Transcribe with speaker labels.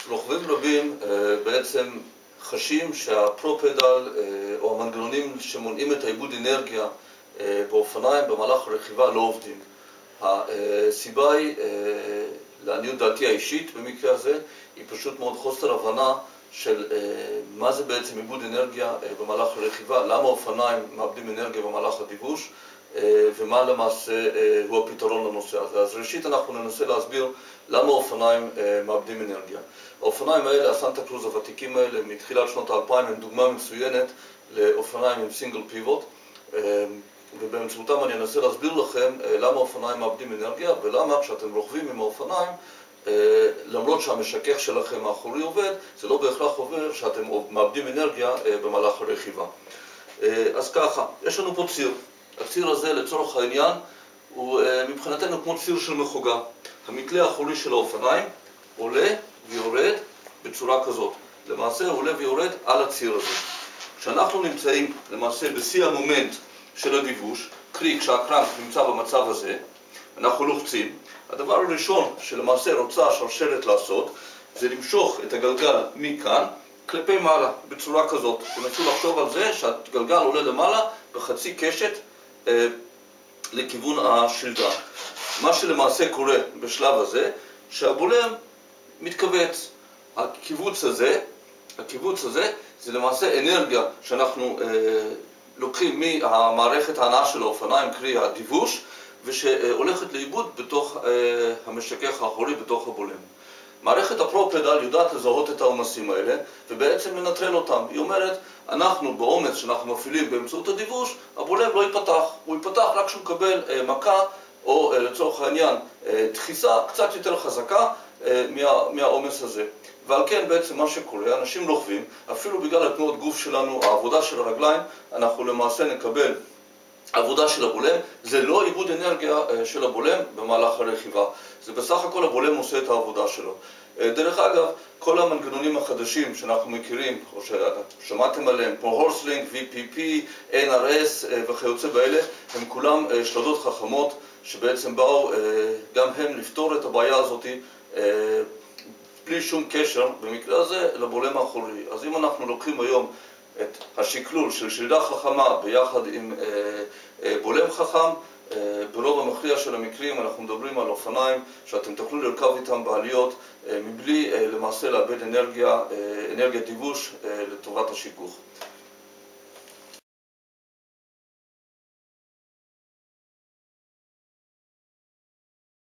Speaker 1: רוכבים רבים בעצם חשים שהפרו-פדל או המנגנונים שמונעים את העיבוד אנרגיה באופניים במהלך הרכיבה לא עובדים. הסיבה היא, לעניות דעתי האישית במקרה הזה, היא פשוט מאוד חוסר הבנה של מה זה בעצם עיבוד אנרגיה במהלך הרכיבה, למה אופניים מאבדים אנרגיה במהלך הדיווש, ומה למעשה הוא הפתרון לנושא הזה. אז ראשית אנחנו ננסה להסביר למה אופניים מאבדים אנרגיה. האופניים האלה, הסנטה קרוז הוותיקים האלה, מתחילת שנות ה-2000, הם דוגמה מצוינת לאופניים עם סינגל פיבוט, ובאמצעותם אני אנסה להסביר לכם למה אופניים מאבדים אנרגיה, ולמה כשאתם רוכבים עם האופניים, למרות שהמשכך שלכם האחורי עובד, זה לא בהכרח עובר שאתם מאבדים אנרגיה במהלך הרכיבה. אז ככה, יש לנו פה ציר. הציר הזה לצורך העניין הוא מבחינתנו כמו ציר של מחוגה. המתלה האחורי של האופניים עולה ויורד בצורה כזאת. למעשה הוא עולה ויורד על הציר הזה. כשאנחנו נמצאים למעשה בשיא המומנט של הדיווש, קרי כשהקרנק נמצא במצב הזה, אנחנו לוחצים. הדבר הראשון שלמעשה רוצה השרשרת לעשות זה למשוך את הגלגל מכאן כלפי מעלה בצורה כזאת. תנסו לחשוב על זה שהגלגל עולה למעלה בחצי קשת לכיוון השלדה. מה שלמעשה קורה בשלב הזה, שהבולם מתכווץ. הקיבוץ הזה זה למעשה אנרגיה שאנחנו לוקחים מהמערכת ההנעה של האופניים, קרי הדיווש, ושהולכת לאיבוד בתוך המשכך האחורי, בתוך הבולם. מערכת הפרו-פדל יודעת לזהות את העומסים האלה ובעצם לנטרל אותם. היא אומרת, אנחנו בעומס שאנחנו מפעילים באמצעות הדיווש, הבולם לא ייפתח. הוא ייפתח רק כשהוא מקבל מכה או לצורך העניין דחיסה קצת יותר חזקה מהעומס הזה. ועל כן בעצם מה שקורה, אנשים רוכבים, אפילו בגלל התנועות גוף שלנו, העבודה של הרגליים, אנחנו למעשה נקבל עבודה של הבולם. זה לא עיבוד אנרגיה של הבולם במהלך הרכיבה. זה בסך הכל הבולם עושה את העבודה שלו. דרך אגב, כל המנגנונים החדשים שאנחנו מכירים, או ששמעתם עליהם, כמו הורסלינג, VPP, NRS וכיוצא באלה, הם כולם שלדות חכמות שבעצם באו גם הם לפתור את הבעיה הזאת בלי שום קשר, במקרה הזה, לבולם האחורי. אז אם אנחנו לוקחים היום את השקלול של שלדה חכמה ביחד עם בולם חכם, ברוב המכריע של המקרים אנחנו מדברים על אופניים שאתם תוכלו לרכב איתם בעליות מבלי למעשה לאבד אנרגיה דיווש לטובת השיכוך.